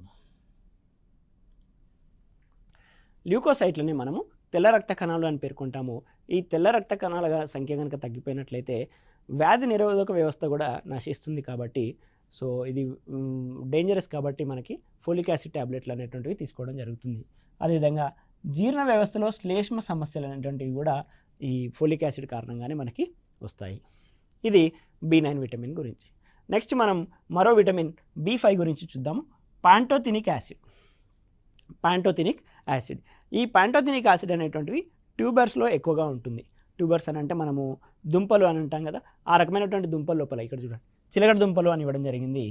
ల్యూకోసైట్లని మనము తెల్ల రక్త కణాలు అని పేర్కొంటాము. ఈ తెల్ల రక్త కణాల సంఖ్య కనుక తగ్గిపోయినట్లయితే వ్యాధి నిరోధక వ్యవస్థ కూడా నశిస్తుంది. కాబట్టి సో ఇది డేంజరస్ కాబట్టి మనకి ఫోలిక్ యాసిడ్ ట్యాబ్లెట్లు అనేటువంటివి తీసుకోవడం జరుగుతుంది. అదేవిధంగా జీర్ణ వ్యవస్థలో శ్లేష్మ సమస్యలు అనేటువంటివి కూడా ఈ ఫోలిక్ యాసిడ్ కారణంగానే మనకి వస్తాయి. ఇది B9 విటమిన్ గురించి. నెక్స్ట్ మనం మరో విటమిన్ B5 గురించి చూద్దాము. Pantothenic acid. పాంటోథెనిక్ యాసిడ్, ఈ పాంటోథెనిక్ యాసిడ్ అనేటువంటివి ట్యూబర్స్లో ఎక్కువగా ఉంటుంది. ట్యూబర్స్ అని అంటే మనము దుంపలు అని అంటాం కదా, ఆ రకమైనటువంటి దుంపల లోపల ఇక్కడ చూడండి చిలగడ దుంపలు అని ఇవ్వడం జరిగింది.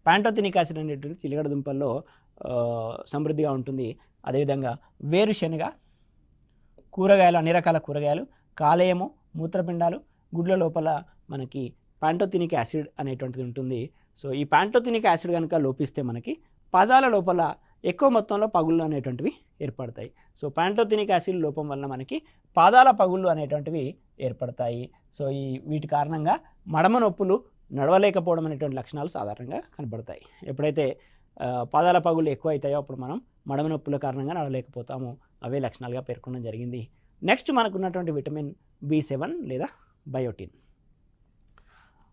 పాంటోథెనిక్ యాసిడ్ అనేటువంటి చిలగడ దుంపల్లో సమృద్ధిగా ఉంటుంది. అదేవిధంగా వేరుశనగ, కూరగాయలు, అన్ని రకాల కూరగాయలు, కాలేయము, మూత్రపిండాలు, గుడ్ల లోపల మనకి పాంటోథెనిక్ యాసిడ్ అనేటువంటిది ఉంటుంది. సో ఈ పాంటోథెనిక్ యాసిడ్ కనుక లోపిస్తే మనకి పాదాల లోపల ఎక్కువ మొత్తంలో పగుళ్ళు అనేటువంటివి ఏర్పడతాయి. సో పాంటోథెనిక్ యాసిడ్ లోపం వలన మనకి పాదాల పగుళ్ళు అనేటువంటివి ఏర్పడతాయి. సో వీటి కారణంగా మడమ నొప్పులు, నడవలేకపోవడం అనేటువంటి లక్షణాలు సాధారణంగా కనబడతాయి. ఎప్పుడైతే పాదాల పగుళ్ళు ఎక్కువ అవుతాయో అప్పుడు మనం మడమ నొప్పుల కారణంగా నడవలేకపోతాము. అవే లక్షణాలుగా పేర్కొనడం జరిగింది. నెక్స్ట్ మనకున్నటువంటి విటమిన్ B7 లేదా బయోటిన్.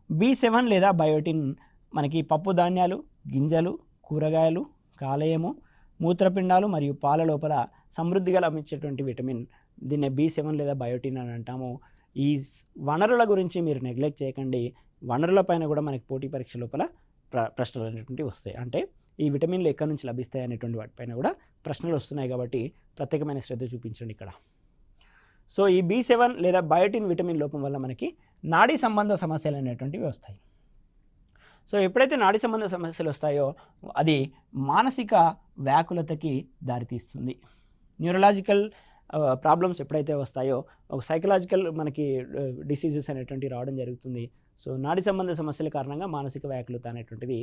B7 లేదా బయోటిన్ మనకి పప్పు ధాన్యాలు, గింజలు, కూరగాయలు, కాలేయము, మూత్రపిండాలు మరియు పాల లోపల సమృద్ధిగా లభించేటువంటి విటమిన్. దీన్నే B7 లేదా బయోటిన్ అని అంటాము. ఈ వనరుల గురించి మీరు నెగ్లెక్ట్ చేయకండి. వనరుల పైన కూడా మనకి పోటీ పరీక్ష లోపల ప్రశ్నలు అనేటువంటివి వస్తాయి. అంటే ఈ విటమిన్లు ఎక్కడి నుంచి లభిస్తాయి అనేటువంటి వాటిపైన కూడా ప్రశ్నలు వస్తున్నాయి కాబట్టి ప్రత్యేకమైన శ్రద్ధ చూపించండి ఇక్కడ. సో ఈ B7 లేదా బయోటిన్ విటమిన్ లోపం వల్ల మనకి నాడీ సంబంధ సమస్యలు అనేటువంటివి వస్తాయి. సో ఎప్పుడైతే నాడీ సంబంధ సమస్యలు వస్తాయో అది మానసిక వ్యాకులతకి దారితీస్తుంది. న్యూరలాజికల్ ప్రాబ్లమ్స్ ఎప్పుడైతే వస్తాయో ఒక సైకలాజికల్ మనకి డిసీజెస్ అనేటువంటివి రావడం జరుగుతుంది. సో నాడీ సంబంధ సమస్యల కారణంగా మానసిక వ్యాకులత అనేటువంటిది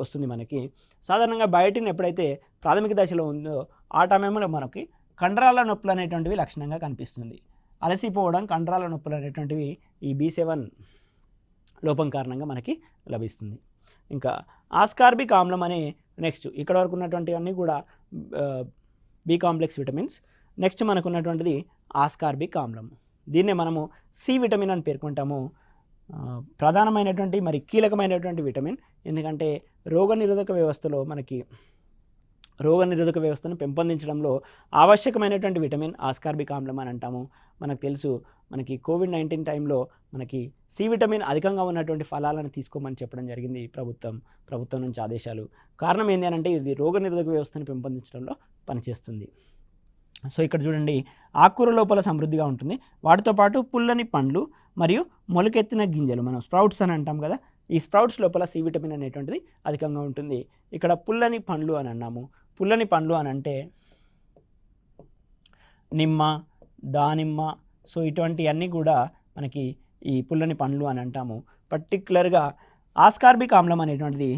వస్తుంది మనకి. సాధారణంగా బయోటిన్ ఎప్పుడైతే ప్రాథమిక దశలో ఉందో ఆ టైంలో మనకి కండరాల నొప్పులు అనేటువంటివి లక్షణంగా కనిపిస్తుంది. అలసిపోవడం, కండరాల నొప్పులు అనేటువంటివి ఈ B7 లోపం కారణంగా మనకి లభిస్తుంది. ఇంకా ఆస్కార్బిక్ ఆమ్లం అనే నెక్స్ట్ ఇక్కడ వరకు ఉన్నటువంటి అన్నీ కూడా B కాంప్లెక్స్ విటమిన్స్. నెక్స్ట్ మనకు ఉన్నటువంటిది ఆస్కార్బిక్ ఆమ్లం. దీన్నే మనము C విటమిన్ అని పేర్కొంటాము. ప్రధానమైనటువంటి మరి కీలకమైనటువంటి విటమిన్. ఎందుకంటే రోగనిరోధక వ్యవస్థను పెంపొందించడంలో ఆవశ్యకమైనటువంటి విటమిన్ ఆస్కార్బిక్ ఆమ్లం అని అంటాము. మనకు తెలుసు మనకి కోవిడ్-19 టైంలో మనకి C విటమిన్ అధికంగా ఉన్నటువంటి ఫలాలను తీసుకోమని చెప్పడం జరిగింది ప్రభుత్వం నుంచి ఆదేశాలు. కారణం ఏంటి అంటే ఇది రోగనిరోధక వ్యవస్థను పెంపొందించడంలో పనిచేస్తుంది. సో ఇక్కడ చూడండి ఆకుకూర లోపల సమృద్ధిగా ఉంటుంది. వాటితో పాటు పుల్లని పండ్లు మరియు మొలకెత్తిన గింజలు, మనం స్ప్రౌట్స్ అని అంటాం కదా, ఈ స్ప్రౌట్స్ లోపల C విటమిన్ అనేటువంటిది అధికంగా ఉంటుంది. ఇక్కడ పుల్లని పండ్లు అని అన్నాము. పుల్లని పండ్లు అని అంటే నిమ్మ, దానిమ్మ, సో ఇటువంటివన్నీ కూడా మనకి ఈ పుల్లని పండ్లు అని అంటాము. పర్టిక్యులర్గా ఆస్కార్బిక్ ఆమ్లం అనేటువంటిది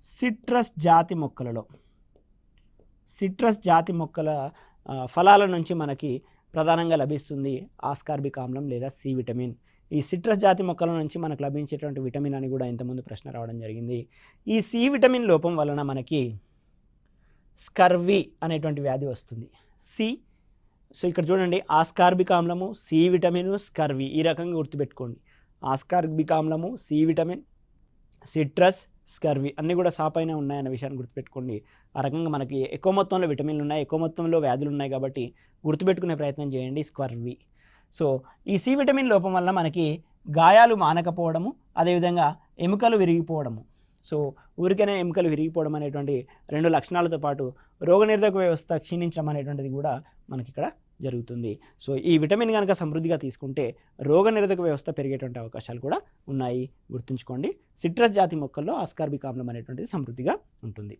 సిట్రస్ జాతి మొక్కల ఫలాల నుంచి మనకి ప్రధానంగా లభిస్తుంది ఆస్కార్బిక్ ఆమ్లం లేదా C విటమిన్. ఈ సిట్రస్ జాతి మొక్కల నుంచి మనకు లభించేటువంటి విటమిన్ అని కూడా ఇంతకుముందు ప్రశ్న రావడం జరిగింది. ఈ C విటమిన్ లోపం వలన మనకి స్కర్వీ అనేటువంటి వ్యాధి వస్తుంది. సో ఇక్కడ చూడండి ఆస్కార్బిక్ ఆమ్లము, C విటమిన్, స్కర్వీ, ఈ రకంగా గుర్తుపెట్టుకోండి. ఆస్కార్బిక్ ఆమ్లము, C విటమిన్, సిట్రస్, స్కర్వీ అన్నీ కూడా సాపైన ఉన్నాయన్న విషయాన్ని గుర్తుపెట్టుకోండి. ఆ రకంగా మనకి ఎక్కువ మొత్తంలో విటమిన్లు ఉన్నాయి, ఎక్కువ మొత్తంలో వ్యాధులు ఉన్నాయి కాబట్టి గుర్తుపెట్టుకునే ప్రయత్నం చేయండి స్కర్వీ. సో ఈ C విటమిన్ లోపం వల్ల మనకి గాయాలు మానకపోవడము, అదేవిధంగా ఎముకలు విరిగిపోవడము. సో ఊరికైనా ఎముకలు విరిగిపోవడం అనేటువంటి రెండు లక్షణాలతో పాటు రోగనిరోధక వ్యవస్థ క్షీణించడం అనేటువంటిది కూడా మనకి ఇక్కడ జరుగుతుంది. సో ఈ విటమిన్ కనుక సమృద్ధిగా తీసుకుంటే రోగనిరోధక వ్యవస్థ పెరిగేటువంటి అవకాశాలు కూడా ఉన్నాయి, గుర్తుంచుకోండి. సిట్రస్ జాతి మొక్కల్లో ఆస్కార్బిక్ ఆమ్లం అనేటువంటిది సమృద్ధిగా ఉంటుంది.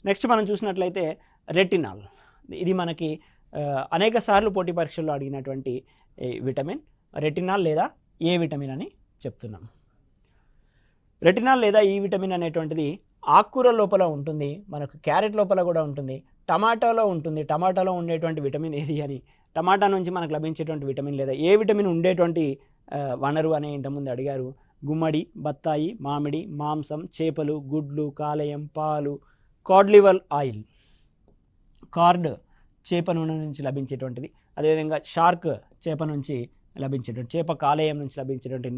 నెక్స్ట్ మనం చూసినట్లయితే రెటినాల్. ఇది మనకి అనేక సార్లు పోటీ పరీక్షల్లో అడిగినటువంటి విటమిన్ రెటినాల్ లేదా ఏ విటమిన్ అని చెప్తున్నాం. రెటినాల్ లేదా ఈ విటమిన్ అనేటువంటిది ఆకుకూర లోపల ఉంటుంది, మనకు క్యారెట్ లోపల కూడా ఉంటుంది, టమాటాలో ఉంటుంది. టమాటాలో ఉండేటువంటి విటమిన్ ఏది అని, టమాటా నుంచి మనకు లభించేటువంటి విటమిన్ లేదా ఏ విటమిన్ ఉండేటువంటి వనరు అని ఇంతకుముందు అడిగారు. గుమ్మడి, బత్తాయి, మామిడి, మాంసం, చేపలు, గుడ్లు, కాలేయం, పాలు, కాడ్ లివర్ ఆయిల్, కార్డ్ చేప నూనె నుంచి లభించేటువంటిది, అదేవిధంగా షార్క్ చేప నుంచి లభించేటువంటి చేప కాలేయం నుంచి లభించేటువంటి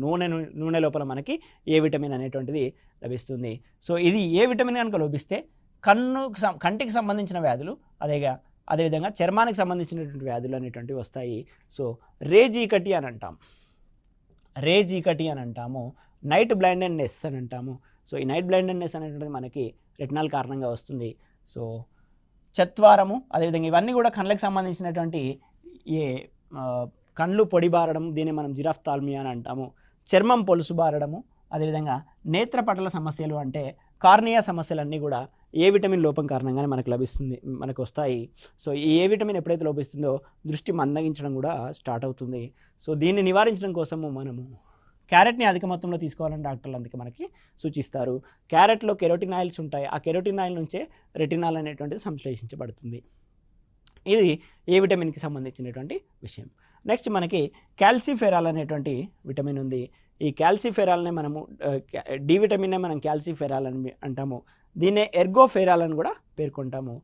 నూనె లోపల మనకి ఏ విటమిన్ అనేటువంటిది లభిస్తుంది. సో ఇది ఏ విటమిన్ కనుక లోపిస్తే కంటికి సంబంధించిన వ్యాధులు అదేవిధంగా చర్మానికి సంబంధించినటువంటి వ్యాధులు అనేటువంటివి వస్తాయి. సో రేజీకటి అని అంటాము, నైట్ బ్లైండెడ్నెస్ అని అంటాము. సో ఈ నైట్ బ్లైండెడ్నెస్ అనేటువంటిది మనకి రెటినాల్ కారణంగా వస్తుంది. సో చత్వారము, అదేవిధంగా ఇవన్నీ కూడా కళ్ళకి సంబంధించినటువంటి కళ్ళు పొడిబారడం, దీన్ని మనం జిరాఫ్థాల్మియా అని అంటాము. చర్మం పొలుసు బారడము, అదేవిధంగా నేత్రపటల సమస్యలు అంటే కార్నియా సమస్యలన్నీ కూడా ఏ విటమిన్ లోపం కారణంగానే మనకు వస్తాయి. సో ఈ ఏ విటమిన్ ఎప్పుడైతే లోపిస్తుందో దృష్టి మందగించడం కూడా స్టార్ట్ అవుతుంది. సో దీన్ని నివారించడం కోసము మనము క్యారెట్ని అధిక మొత్తంలో తీసుకోవాలని డాక్టర్లు అందుకే మనకి సూచిస్తారు. క్యారెట్లో కెరోటినాయిల్స్ ఉంటాయి, ఆ కెరోటినాయిల్ నుంచే రెటినాల్ అనేటువంటిది సంశ్లేషించబడుతుంది. ఇది ఏ విటమిన్కి సంబంధించినటువంటి విషయం. నెక్స్ట్ మనకి క్యాల్సిఫెరాల్ అనేటువంటి విటమిన్ ఉంది. ఈ క్యాల్సిఫెరాల్నే మనము డి విటమిన్నే మనం క్యాల్సిఫెరాల్ అని అంటాము. దీన్నే ఎర్గోఫెరాల్ అని కూడా పేర్కొంటాము.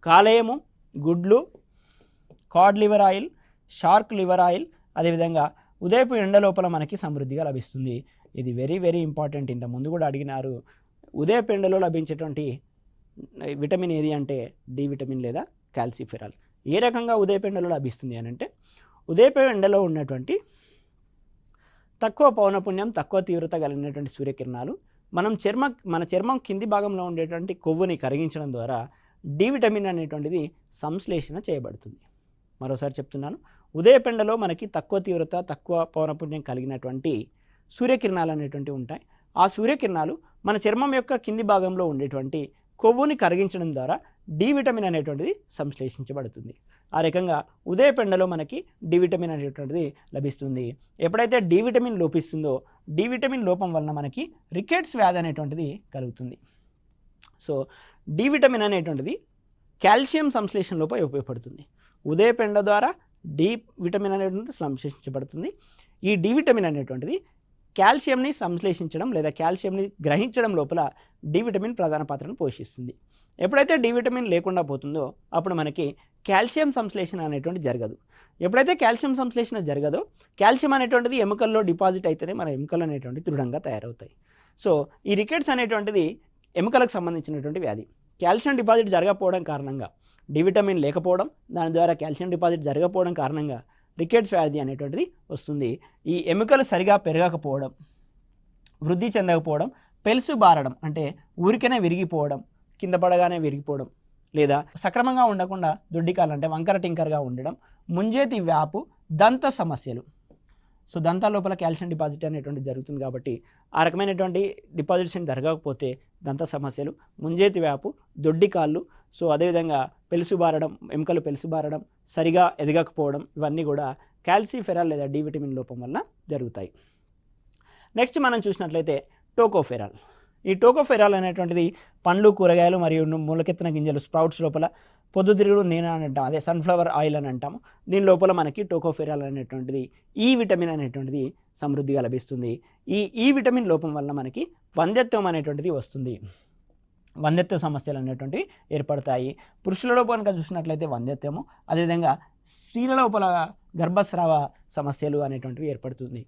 కాలేయము, గుడ్లు, Codd liver oil, shark liver oil, అదేవిధంగా ఉదయపు ఎండ లోపల మనకి సమృద్ధిగా లభిస్తుంది. ఇది వెరీ వెరీ ఇంపార్టెంట్, ఇంత ముందు కూడా అడిగినారు. ఉదయపు ఎండలో లభించేటువంటి విటమిన్ ఏది అంటే డి విటమిన్ లేదా క్యాల్సిఫెరాల్. ఏ రకంగా ఉదయపు ఎండలో లభిస్తుంది అని అంటే ఉదయపు ఎండలో ఉన్నటువంటి తక్కువ పౌనపుణ్యం, తక్కువ తీవ్రత కలిగినటువంటి సూర్యకిరణాలు మన చర్మం కింది భాగంలో ఉండేటువంటి కొవ్వుని కరిగించడం ద్వారా డి విటమిన్ అనేటువంటిది సంశ్లేషణ చేయబడుతుంది. మరోసారి చెప్తున్నాను, ఉదయపెండలో మనకి తక్కువ తీవ్రత, తక్కువ పౌనపుణ్యం కలిగినటువంటి సూర్యకిరణాలు అనేటువంటివి ఉంటాయి. ఆ సూర్యకిరణాలు మన చర్మం యొక్క కింది భాగంలో ఉండేటువంటి కొవ్వుని కరిగించడం ద్వారా డి విటమిన్ అనేటువంటిది సంశ్లేషించబడుతుంది. ఆ రకంగా ఉదయపెండలో మనకి డి విటమిన్ అనేటువంటిది లభిస్తుంది. ఎప్పుడైతే డి విటమిన్ లోపిస్తుందో డి విటమిన్ లోపం వలన మనకి రికెట్స్ వ్యాధి అనేటువంటిది కలుగుతుంది. సో డి విటమిన్ అనేటువంటిది కాల్షియం సంశ్లేషణ లోపం ఉపయోగపడుతుంది. ఉదయపెండ ద్వారా డి విటమిన్ అనేటువంటిది సంశ్లేషించబడుతుంది. ఈ డి విటమిన్ అనేటువంటిది కాల్షియంని సంశ్లేషించడం లేదా కాల్షియంని గ్రహించడం లోపల డి విటమిన్ ప్రధాన పాత్రను పోషిస్తుంది. ఎప్పుడైతే డి విటమిన్ లేకుండా పోతుందో అప్పుడు మనకి కాల్షియం సంశ్లేషణ అనేటువంటి జరగదు. ఎప్పుడైతే కాల్షియం సంశ్లేషణ జరగదో కాల్షియం అనేటువంటిది ఎముకల్లో డిపాజిట్ అయితేనే మన ఎముకలు అనేటువంటి దృఢంగా తయారవుతాయి. సో ఈ రికెట్స్ అనేటువంటిది ఎముకలకు సంబంధించినటువంటి వ్యాధి. కాల్షియం డిపాజిట్ జరగకపోవడం కారణంగా, డి విటమిన్ లేకపోవడం, దాని ద్వారా కాల్షియం డిపాజిట్ జరగకపోవడం కారణంగా రికెట్స్ వ్యాధి అనేటువంటిది వస్తుంది. ఈ ఎముకలు సరిగా పెరగకపోవడం, వృద్ధి చెందకపోవడం, పెలుసు బారడం అంటే ఊరికనే విరిగిపోవడం, కింద పడగానే విరిగిపోవడం, లేదా సక్రమంగా ఉండకుండా దొడ్డికాలు అంటే వంకర టింకర్గా ఉండడం, ముంజేతి వ్యాపు, దంత సమస్యలు. సో దంతాల లోపల కాల్షియం డిపాజిట్ అనేటువంటి జరుగుతుంది కాబట్టి ఆ రకమైనటువంటి డిపాజిట్స్ జరగకపోతే దంత సమస్యలు, ముంజేతి వ్యాపు, దొడ్డికాళ్ళు, సో అదేవిధంగా పెలుసుబారడం, ఎముకలు పెలుసుబారడం, సరిగా ఎదగకపోవడం, ఇవన్నీ కూడా కాల్సిఫెరాల్ లేదా డి విటమిన్ లోపం వల్ల జరుగుతాయి. నెక్స్ట్ మనం చూసినట్లయితే టోకోఫెరాల్. ఈ టోకోఫెరాల్ అనేటువంటిది పండ్లు, కూరగాయలు మరియు మూలకెత్తిన గింజలు, స్ప్రౌట్స్ లోపల పొద్దుతిరుగుడు నూనె అని అంటాం, అదే సన్ఫ్లవర్ ఆయిల్ అని అంటాము. దీని లోపల మనకి టోకోఫెరాల్ అనేటువంటిది ఈ విటమిన్ అనేటువంటిది సమృద్ధిగా లభిస్తుంది. ఈ విటమిన్ లోపం వల్ల మనకి వంధ్యత్వం అనేటువంటిది వస్తుంది. వంధ్యత్వ సమస్యలు అనేటువంటివి ఏర్పడతాయి. పురుషులలో కనుక చూసినట్లయితే వంధ్యత్వము, అదేవిధంగా స్త్రీల లోపల గర్భస్రావ సమస్యలు అనేటువంటివి ఏర్పడుతుంది.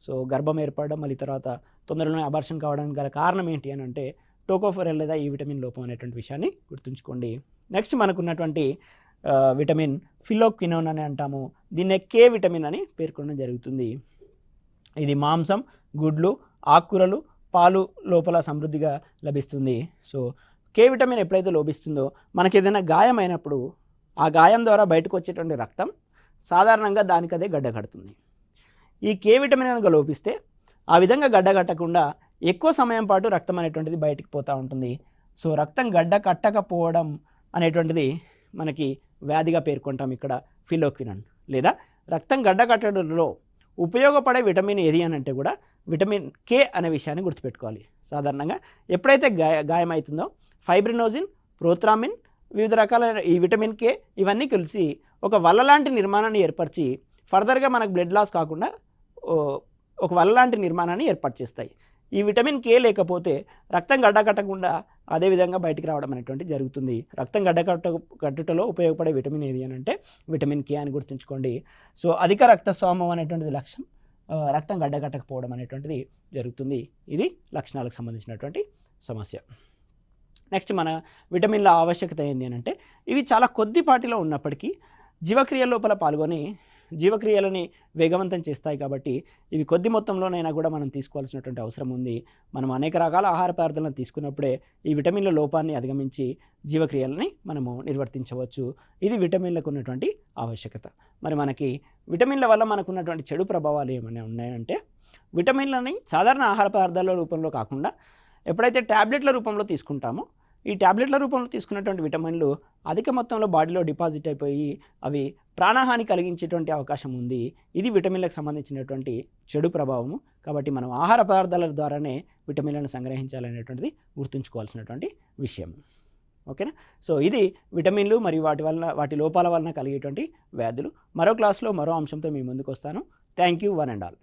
సో గర్భం ఏర్పడడం, మళ్ళీ తర్వాత తొందరలోనే అబార్షన్ కావడానికి గల కారణం ఏంటి అని అంటే టోకోఫెరాల్ లేదా ఈ విటమిన్ లోపం అనేటువంటి విషయాన్ని గుర్తుంచుకోండి. నెక్స్ట్ మనకున్నటువంటి విటమిన్ ఫిలోక్వినోన్ అని అంటాము. దీన్నే కే విటమిన్ అని పేర్కొనడం జరుగుతుంది. ఇది మాంసం, గుడ్లు, ఆకుకూరలు, పాలు లోపల సమృద్ధిగా లభిస్తుంది. సో కే విటమిన్ ఎప్పుడైతే లోపిస్తుందో మనకి ఏదైనా గాయం అయినప్పుడు ఆ గాయం ద్వారా బయటకు వచ్చేటువంటి రక్తం సాధారణంగా దానికదే గడ్డగడుతుంది. ఈ కే విటమిన్ కనుక లోపిస్తే ఆ విధంగా గడ్డగట్టకుండా ఎక్కువ సమయం పాటు రక్తం అనేటువంటిది బయటికి పోతూ ఉంటుంది. సో రక్తం గడ్డ కట్టకపోవడం అనేటువంటిది మనకి వ్యాధిగా పేర్కొంటాం ఇక్కడ ఫిలోక్వినన్. లేదా రక్తం గడ్డ కట్టడంలో ఉపయోగపడే విటమిన్ ఏది అని అంటే కూడా విటమిన్ కే అనే విషయాన్ని గుర్తుపెట్టుకోవాలి. సాధారణంగా ఎప్పుడైతే గాయమవుతుందో ఫైబ్రినోజిన్, ప్రోత్రామిన్, వివిధ రకాలైన ఈ విటమిన్ కే ఇవన్నీ కలిసి ఒక వల్ల లాంటి నిర్మాణాన్ని ఏర్పరిచి ఫర్దర్గా మనకు బ్లడ్ లాస్ కాకుండా ఒక వల్ల లాంటి నిర్మాణాన్ని ఏర్పాటు చేస్తాయి. ఈ విటమిన్ కే లేకపోతే రక్తం గడ్డకట్టకుండా అదేవిధంగా బయటికి రావడం అనేటువంటి జరుగుతుంది. రక్తం గడ్డకట్టుటలో ఉపయోగపడే విటమిన్ ఏది అని అంటే విటమిన్ కే అని గుర్తుంచుకోండి. సో అధిక రక్తస్రావం అనేటువంటిది లక్ష్యం, రక్తం గడ్డకట్టకపోవడం అనేటువంటిది జరుగుతుంది. ఇది లక్షణాలకు సంబంధించినటువంటి సమస్య. నెక్స్ట్ మన విటమిన్ల ఆవశ్యకత ఏంటి అని అంటే ఇవి చాలా కొద్దిపాటిలో ఉన్నప్పటికీ జీవక్రియ లోపల పాల్గొని జీవక్రియలని వేగవంతం చేస్తాయి. కాబట్టి ఇవి కొద్ది మొత్తంలోనైనా కూడా మనం తీసుకోవాల్సినటువంటి అవసరం ఉంది. మనం అనేక రకాల ఆహార పదార్థాలను తీసుకున్నప్పుడే ఈ విటమిన్ల లోపాన్ని అధిగమించి జీవక్రియలని మనము నిర్వర్తించవచ్చు. ఇది విటమిన్లకు ఉన్నటువంటి ఆవశ్యకత. మరి మనకి విటమిన్ల వల్ల మనకు ఉన్నటువంటి చెడు ప్రభావాలు ఏమైనా ఉన్నాయంటే విటమిన్లని సాధారణ ఆహార పదార్థాల రూపంలో కాకుండా ఎప్పుడైతే ట్యాబ్లెట్ల రూపంలో తీసుకుంటామో ఈ ట్యాబ్లెట్ల రూపంలో తీసుకున్నటువంటి విటమిన్లు అధిక మొత్తంలో బాడీలో డిపాజిట్ అయిపోయి అవి ప్రాణహాని కలిగించేటువంటి అవకాశం ఉంది. ఇది విటమిన్లకు సంబంధించినటువంటి చెడు ప్రభావము. కాబట్టి మనం ఆహార పదార్థాల ద్వారానే విటమిన్లను సంగ్రహించాలనేటువంటిది గుర్తుంచుకోవాల్సినటువంటి విషయం. ఓకేనా? సో ఇది విటమిన్లు మరియు వాటి లోపాల వలన కలిగేటువంటి వ్యాధులు. మరో క్లాస్లో మరో అంశంతో మీ ముందుకు వస్తాను. Thank you one and all.